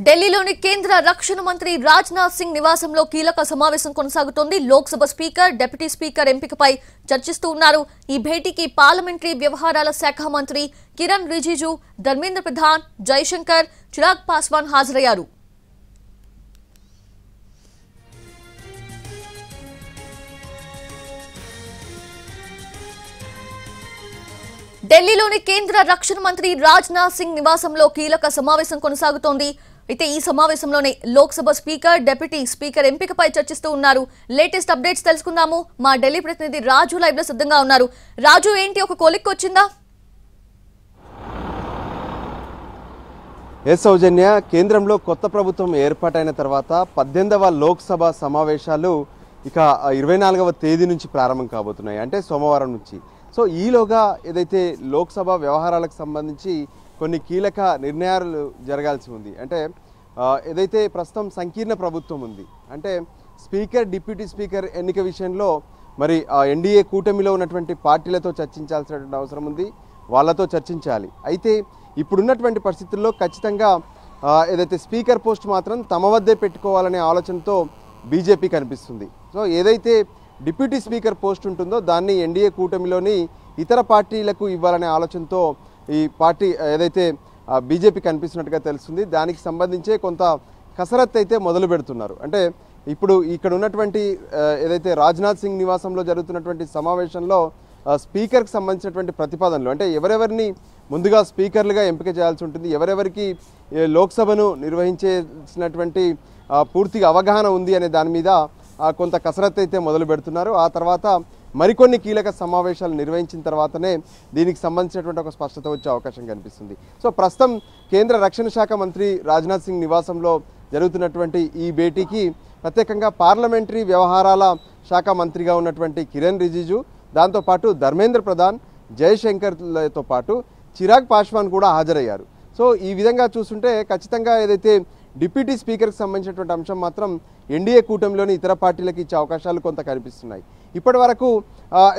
ఢిల్లీలోని కేంద్ర రక్షణ మంత్రి రాజ్నాథ్ సింగ్ నివాసంలో కీలక సమావేశం కొనసాగుతోంది. లోక్సభ స్పీకర్, డిప్యూటీ స్పీకర్ ఎంపికపై చర్చిస్తూ ఉన్నారు. ఈ భేటీకి పార్లమెంటరీ వ్యవహారాల శాఖ మంత్రి కిరణ్ రిజిజు, ధర్మేంద్ర ప్రధాన్, జైశంకర్, చిరాగ్ పాస్వాన్ హాజరయ్యారు. ఢిల్లీలోని కేంద్ర రక్షణ మంత్రి రాజ్నాథ్ సింగ్ నివాసంలో కీలక సమావేశం కొనసాగుతోంది. అయితే ఈ సమావేశంలోనే లోక్సభ స్పీకర్, డిప్యూటీ స్పీకర్ ఎంపికపై చర్చిస్తూ ఉన్నారు. లేటెస్ట్ అప్డేట్స్ తెలుసుకుందాము. మా ఢిల్లీ ప్రతినిధి రాజు లైవ్ లో సిద్ధంగా ఉన్నారు. రాజు, ఏంటి ఒక కొలిక్ వచ్చిందా? సౌజన్య, కేంద్రంలో కొత్త ప్రభుత్వం ఏర్పాటైన తర్వాత 18వ లోక్సభ సమావేశాలు ఇక 24వ తేదీ నుంచి ప్రారంభం కాబోతున్నాయి, అంటే సోమవారం నుంచి. సో ఈలోగా ఏదైతే లోక్సభ వ్యవహారాలకు సంబంధించి కొన్ని కీలక నిర్ణయాలు జరగాల్సి ఉంది. అంటే ఏదైతే ప్రస్తుతం సంకీర్ణ ప్రభుత్వం ఉంది, అంటే స్పీకర్, డిప్యూటీ స్పీకర్ ఎన్నిక విషయంలో మరి ఎన్డీఏ కూటమిలో ఉన్నటువంటి పార్టీలతో చర్చించాల్సినటువంటి అవసరం ఉంది, వాళ్ళతో చర్చించాలి. అయితే ఇప్పుడున్నటువంటి పరిస్థితుల్లో ఖచ్చితంగా ఏదైతే స్పీకర్ పోస్ట్ మాత్రం తమ వద్దే పెట్టుకోవాలనే ఆలోచనతో బీజేపీ కనిపిస్తుంది. సో ఏదైతే డిప్యూటీ స్పీకర్ పోస్ట్ ఉంటుందో దాన్ని ఎన్డీఏ కూటమిలోని ఇతర పార్టీలకు ఇవ్వాలనే ఆలోచనతో ఈ పార్టీ ఏదైతే బీజేపీ కనిపిస్తున్నట్టుగా తెలుస్తుంది. దానికి సంబంధించే కొంత కసరత్తు అయితే మొదలు పెడుతున్నారు. అంటే ఇప్పుడు ఇక్కడ ఉన్నటువంటి ఏదైతే రాజ్నాథ్ సింగ్ నివాసంలో జరుగుతున్నటువంటి సమావేశంలో స్పీకర్కి సంబంధించినటువంటి ప్రతిపాదనలు, అంటే ఎవరెవరిని ముందుగా స్పీకర్లుగా ఎంపిక చేయాల్సి ఉంటుంది, ఎవరెవరికి లోక్సభను నిర్వహించేసినటువంటి పూర్తిగా అవగాహన ఉంది అనే దాని మీద కొంత కసరత్తు అయితే మొదలు పెడుతున్నారు. ఆ తర్వాత మరికొన్ని కీలక సమావేశాలు నిర్వహించిన తర్వాతనే దీనికి సంబంధించినటువంటి ఒక స్పష్టత వచ్చే అవకాశం కనిపిస్తుంది. సో ప్రస్తుతం కేంద్ర రక్షణ శాఖ మంత్రి రాజ్నాథ్ సింగ్ నివాసంలో జరుగుతున్నటువంటి ఈ భేటీకి ప్రత్యేకంగా పార్లమెంటరీ వ్యవహారాల శాఖ మంత్రిగా ఉన్నటువంటి కిరణ్ రిజిజు, దాంతోపాటు ధర్మేంద్ర ప్రధాన్, జయశంకర్లతో పాటు చిరాగ్ పాస్వాన్ కూడా హాజరయ్యారు. సో ఈ విధంగా చూస్తుంటే ఖచ్చితంగా ఏదైతే డిప్యూటీ స్పీకర్కి సంబంధించినటువంటి అంశం మాత్రం ఎన్డీఏ కూటమిలోని ఇతర పార్టీలకు ఇచ్చే అవకాశాలు కొంత కనిపిస్తున్నాయి. ఇప్పటి వరకు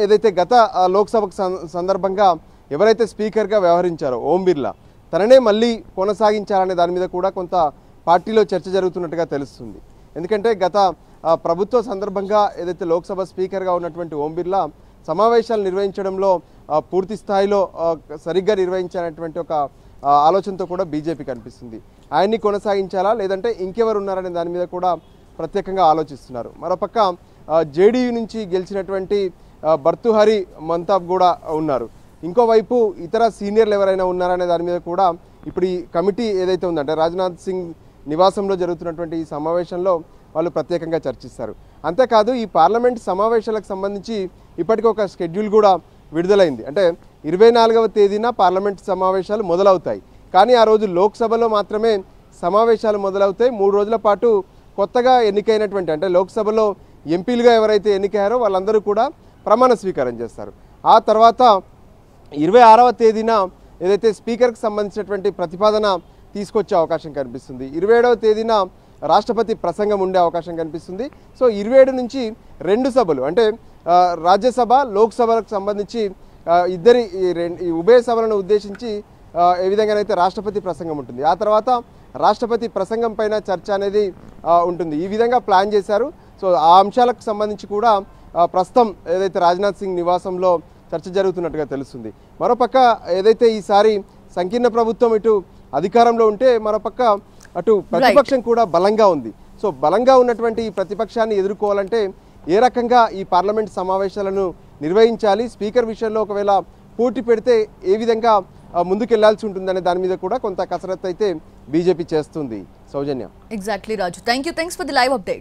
ఏదైతే గత లోక్సభకు సందర్భంగా ఎవరైతే స్పీకర్గా వ్యవహరించారో ఓం బిర్లా, తననే మళ్ళీ కొనసాగించాలనే దాని మీద కూడా కొంత పార్టీలో చర్చ జరుగుతున్నట్టుగా తెలుస్తుంది. ఎందుకంటే గత ప్రభుత్వ సందర్భంగా ఏదైతే లోక్సభ స్పీకర్గా ఉన్నటువంటి ఓం బిర్లా సమావేశాలు నిర్వహించడంలో పూర్తి స్థాయిలో సరిగ్గా నిర్వహించాలనేటువంటి ఒక ఆలోచనతో కూడా బీజేపీ కనిపిస్తుంది. ఆయన్ని కొనసాగించాలా లేదంటే ఇంకెవరు ఉన్నారనే దాని మీద కూడా ప్రత్యేకంగా ఆలోచిస్తున్నారు. మరోపక్క జేడీయూ నుంచి గెలిచినటువంటి భర్తుహరి మహతాబ్ కూడా ఉన్నారు. ఇంకోవైపు ఇతర సీనియర్లు ఎవరైనా ఉన్నారనే దాని మీద కూడా ఇప్పుడు ఈ కమిటీ ఏదైతే ఉందంటే రాజ్నాథ్ సింగ్ నివాసంలో జరుగుతున్నటువంటి ఈ సమావేశంలో వాళ్ళు ప్రత్యేకంగా చర్చిస్తారు. అంతేకాదు ఈ పార్లమెంట్ సమావేశాలకు సంబంధించి ఇప్పటికీ ఒక షెడ్యూల్ కూడా విడుదలైంది. అంటే 24వ తేదీన పార్లమెంట్ సమావేశాలు మొదలవుతాయి, కానీ ఆ రోజు లోక్సభలో మాత్రమే సమావేశాలు మొదలవుతాయి. 3 రోజుల పాటు కొత్తగా ఎన్నికైనటువంటి, అంటే లోక్సభలో ఎంపీలుగా ఎవరైతే ఎన్నికయ్యారో వాళ్ళందరూ కూడా ప్రమాణ స్వీకారం చేస్తారు. ఆ తర్వాత 26వ తేదీన ఏదైతే స్పీకర్కి సంబంధించినటువంటి ప్రతిపాదన తీసుకొచ్చే అవకాశం కనిపిస్తుంది. 27వ తేదీన రాష్ట్రపతి ప్రసంగం ఉండే అవకాశం కనిపిస్తుంది. సో 27 నుంచి 2 సభలు, అంటే రాజ్యసభ, లోక్సభలకు సంబంధించి ఈ ఉభయ సభలను ఉద్దేశించి ఏ విధంగానైతే రాష్ట్రపతి ప్రసంగం ఉంటుంది. ఆ తర్వాత రాష్ట్రపతి ప్రసంగం పైన చర్చ అనేది ఉంటుంది. ఈ విధంగా ప్లాన్ చేశారు. సో ఆ అంశాలకు సంబంధించి కూడా ప్రస్తుతం ఏదైతే రాజ్నాథ్ సింగ్ నివాసంలో చర్చ జరుగుతున్నట్టుగా తెలుస్తుంది. మరోపక్క ఏదైతే ఈసారి సంకీర్ణ ప్రభుత్వం ఇటు అధికారంలో ఉంటే మరోపక్క అటు ప్రతిపక్షం కూడా బలంగా ఉంది. సో బలంగా ఉన్నటువంటి ఈ ప్రతిపక్షాన్ని ఎదుర్కోవాలంటే ఏ రకంగా ఈ పార్లమెంట్ సమావేశాలను నిర్వహించాలి, స్పీకర్ విషయంలో ఒకవేళ పోటీ పెడితే ఏ విధంగా ముందుకెళ్లాల్సి ఉంటుందనే దాని మీద కూడా కొంత కసరత్తు అయితే బీజేపీ చేస్తుంది. Soujanya. Exactly Raju, thanks for the live update.